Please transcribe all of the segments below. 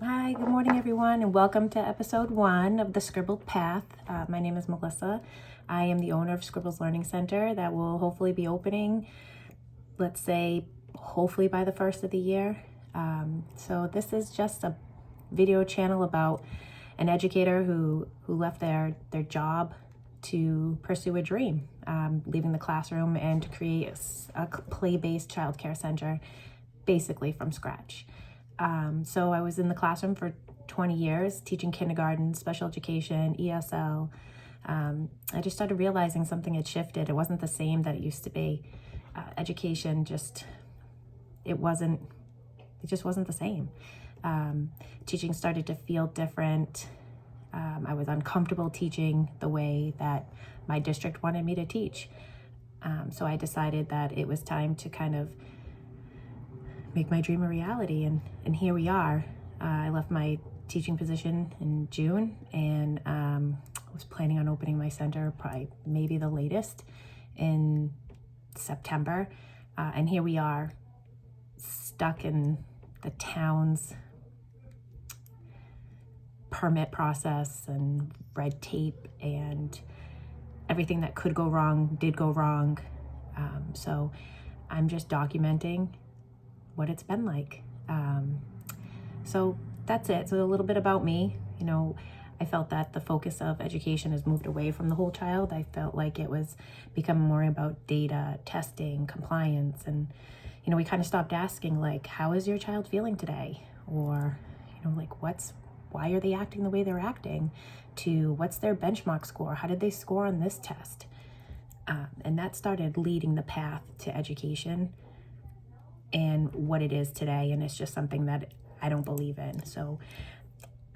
Hi, good morning everyone, and welcome to episode 1 of the Scribbled Path. My name is Melissa. I am the owner of Scribbles Learning Center that will hopefully be opening, let's say, hopefully by the first of the year. So this is just a video channel about an educator who left their job to pursue a dream, leaving the classroom and to create a play-based childcare center basically from scratch. So I was in the classroom for 20 years, teaching kindergarten, special education, ESL. I just started realizing something had shifted. It wasn't the same that it used to be. Education it just wasn't the same. Teaching started to feel different. I was uncomfortable teaching the way that my district wanted me to teach. So I decided that it was time to kind of make my dream a reality, and here we are. I left my teaching position in June and was planning on opening my center probably maybe the latest in September, and here we are, stuck in the town's permit process and red tape, and everything that could go wrong did go wrong. So I'm just documenting what it's been like. So that's it. So a little bit about me. I felt that the focus of education has moved away from the whole child. I felt like it was becoming more about data, testing, compliance, and we kind of stopped asking, like, how is your child feeling today? Or why are they acting the way they're acting? To what's their benchmark score? How did they score on this test? And that started leading the path to education and what it is today, and it's just something that I don't believe in. So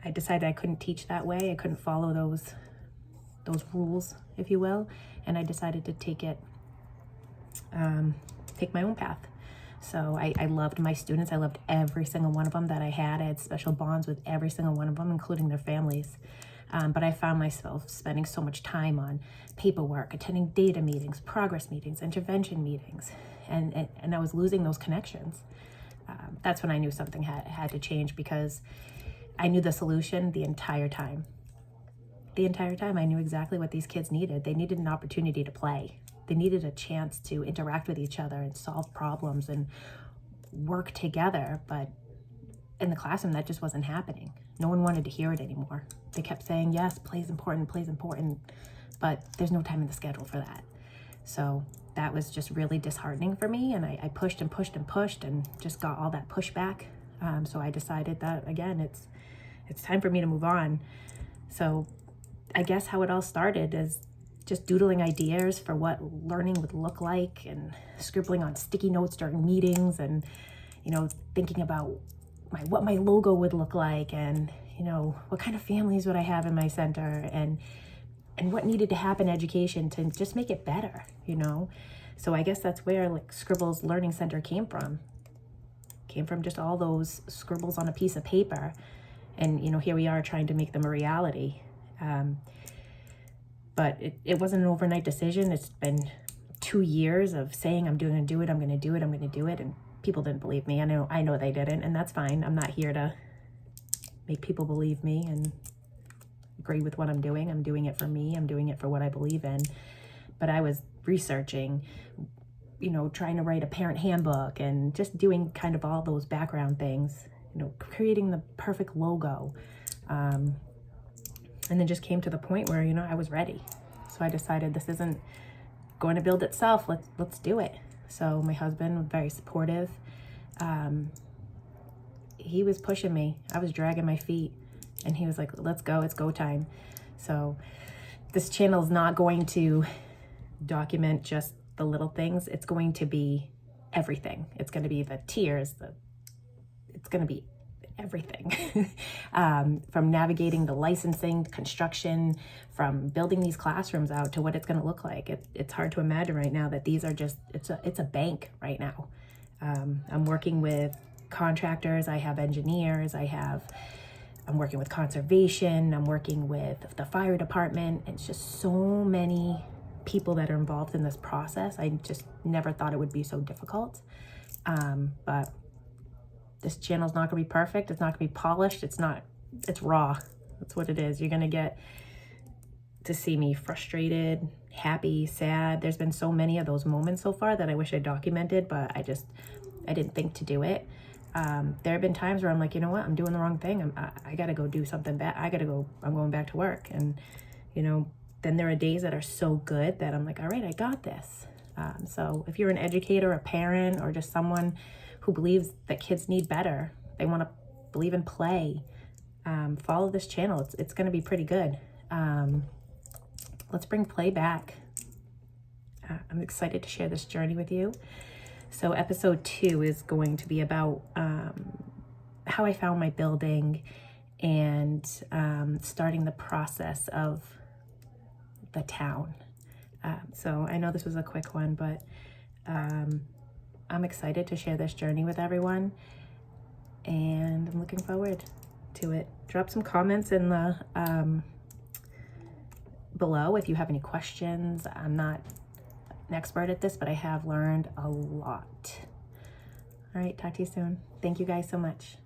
I decided I couldn't teach that way. I couldn't follow those rules, if you will, and I decided to take my own path. So I loved my students. I loved every single one of them that I had. I had special bonds with every single one of them, including their families. But I found myself spending so much time on paperwork, attending data meetings, progress meetings, intervention meetings, and I was losing those connections. That's when I knew something had to change, because I knew the solution the entire time. The entire time I knew exactly what these kids needed. They needed an opportunity to play. They needed a chance to interact with each other and solve problems and work together. But in the classroom, that just wasn't happening. No one wanted to hear it anymore. They kept saying, yes, play's important, but there's no time in the schedule for that. So that was just really disheartening for me, and I pushed and pushed and pushed and just got all that pushback. So I decided that, again, it's time for me to move on. So I guess how it all started is just doodling ideas for what learning would look like, and scribbling on sticky notes during meetings, and thinking about what my logo would look like, and what kind of families would I have in my center, and what needed to happen in education to just make it better. So I guess that's where Scribbles Learning Center came from just all those scribbles on a piece of paper, and here we are trying to make them a reality. But it wasn't an overnight decision. It's been 2 years of saying I'm going to do it, and people didn't believe me. I know they didn't, and that's fine. I'm not here to make people believe me and agree with what I'm doing. I'm doing it for me. I'm doing it for what I believe in. But I was researching, trying to write a parent handbook, and just doing kind of all those background things, creating the perfect logo. And then just came to the point where, I was ready. So I decided this isn't going to build itself. Let's do it. So my husband was very supportive. He was pushing me. I was dragging my feet, and he was like, let's go, it's go time. So this channel is not going to document just the little things. It's going to be everything. It's going to be the tears, it's going to be everything. From navigating the licensing, construction, from building these classrooms out to what it's going to look like. It's hard to imagine right now that these are just, it's a bank right now. I'm working with contractors, I have engineers, I'm working with conservation, I'm working with the fire department. It's just so many people that are involved in this process. I just never thought it would be so difficult. But This channel's not gonna be perfect. It's not gonna be polished. It's raw. That's what it is. You're gonna get to see me frustrated, happy, sad. There's been so many of those moments so far that I wish I documented, but I didn't think to do it. There have been times where I'm like, you know what, I'm doing the wrong thing. I gotta go do something bad. I'm going back to work. And, you know, then there are days that are so good that I'm like, all right, I got this. So if you're an educator, a parent, or just someone who believes that kids need better, they want to believe in play, follow this channel. It's going to be pretty good. Let's bring play back. I'm excited to share this journey with you. So episode 2 is going to be about how I found my building and starting the process of the town. So I know this was a quick one, but I'm excited to share this journey with everyone, and I'm looking forward to it. Drop some comments in the below if you have any questions. I'm not an expert at this, but I have learned a lot. All right, talk to you soon. Thank you guys so much.